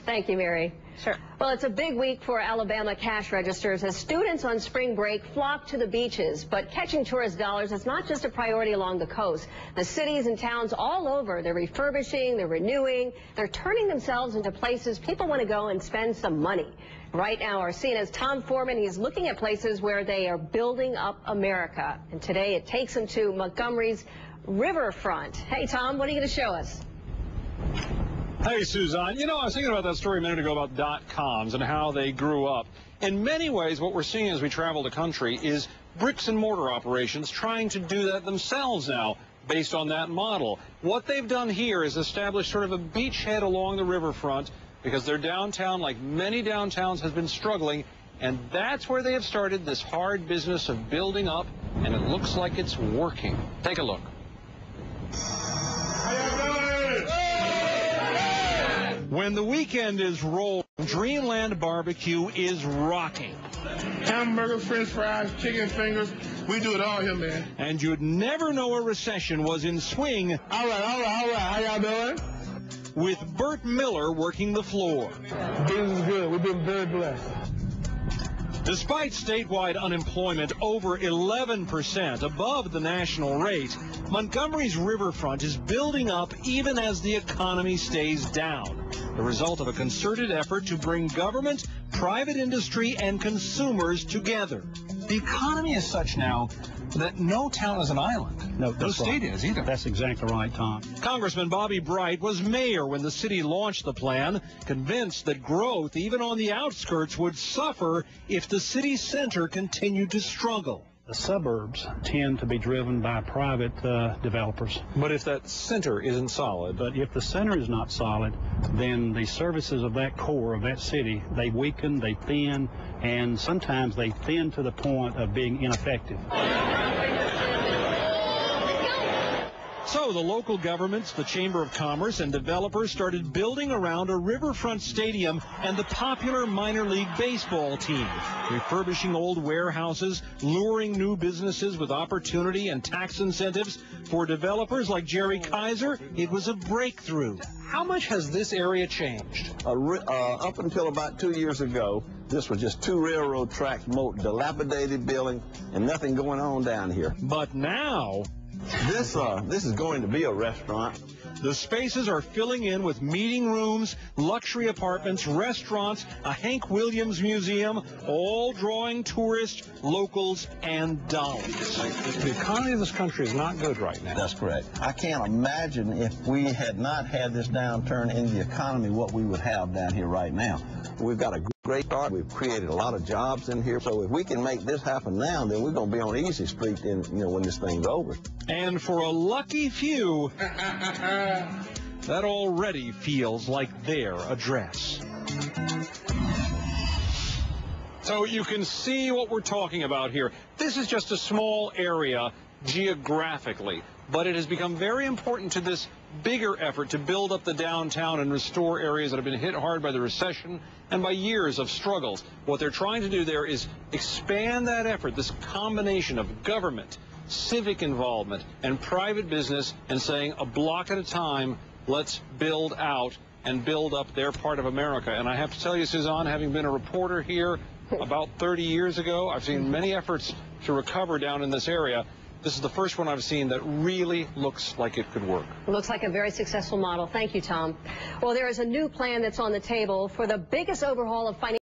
Thank you, Mary. Sure. Well, it's a big week for Alabama cash registers as students on spring break flock to the beaches. But catching tourist dollars is not just a priority along the coast. The cities and towns all over, they're refurbishing, they're renewing, they're turning themselves into places people want to go and spend some money. Right now, our CNN's Tom Foreman, he's looking at places where they are building up America. And today it takes him to Montgomery's riverfront. Hey, Tom, what are you going to show us? Hey, Suzanne. You know, I was thinking about that story a minute ago about .coms and how they grew up. In many ways, what we're seeing as we travel the country is bricks and mortar operations trying to do that themselves now, based on that model. What they've done here is establish sort of a beachhead along the riverfront because their downtown, like many downtowns, has been struggling. And that's where they have started this hard business of building up, and it looks like it's working. Take a look. When the weekend is rolling, Dreamland Barbecue is rocking. Hamburger, french fries, chicken fingers. We do it all here, man. And you'd never know a recession was in swing. All right. How y'all doing? With Bert Miller working the floor. Business is good. We've been very blessed. Despite statewide unemployment over 11% above the national rate, Montgomery's riverfront is building up even as the economy stays down, the result of a concerted effort to bring government, private industry, and consumers together. The economy is such now that no town is an island. No state is either. That's exactly right, Tom. Congressman Bright was mayor when the city launched the plan, convinced that growth, even on the outskirts, would suffer if the city center continued to struggle. The suburbs tend to be driven by private developers. But if that center isn't solid? But if the center is not solid, then the services of that core of that city, they weaken, they thin, and sometimes they thin to the point of being ineffective. So the local governments, the Chamber of Commerce, and developers started building around a riverfront stadium and the popular minor league baseball team, refurbishing old warehouses, luring new businesses with opportunity and tax incentives. For developers like Jerry Kaiser, it was a breakthrough. How much has this area changed? Up until about 2 years ago, this was just 2 railroad tracks, dilapidated building, and nothing going on down here. But now this is going to be a restaurant. The spaces are filling in with meeting rooms, luxury apartments, restaurants, a Hank Williams museum, all drawing tourists, locals, and dollars. The economy of this country is not good right now. That's correct. I can't imagine if we had not had this downturn in the economy what we would have down here right now. We've got a great start. We've created a lot of jobs in here. So if we can make this happen now, then we're going to be on easy street when this thing's over. And for a lucky few, that already feels like their address. So you can see what we're talking about here. This is just a small area geographically, but it has become very important to this bigger effort to build up the downtown and restore areas that have been hit hard by the recession and by years of struggles. What they're trying to do there is expand that effort, this combination of government, civic involvement, and private business, and saying a block at a time, let's build out and build up their part of America. And I have to tell you, Suzanne, having been a reporter here about 30 years ago, I've seen many efforts to recover down in this area. This is the first one I've seen that really looks like it could work. It looks like a very successful model. Thank you, Tom. Well, there is a new plan that's on the table for the biggest overhaul of financial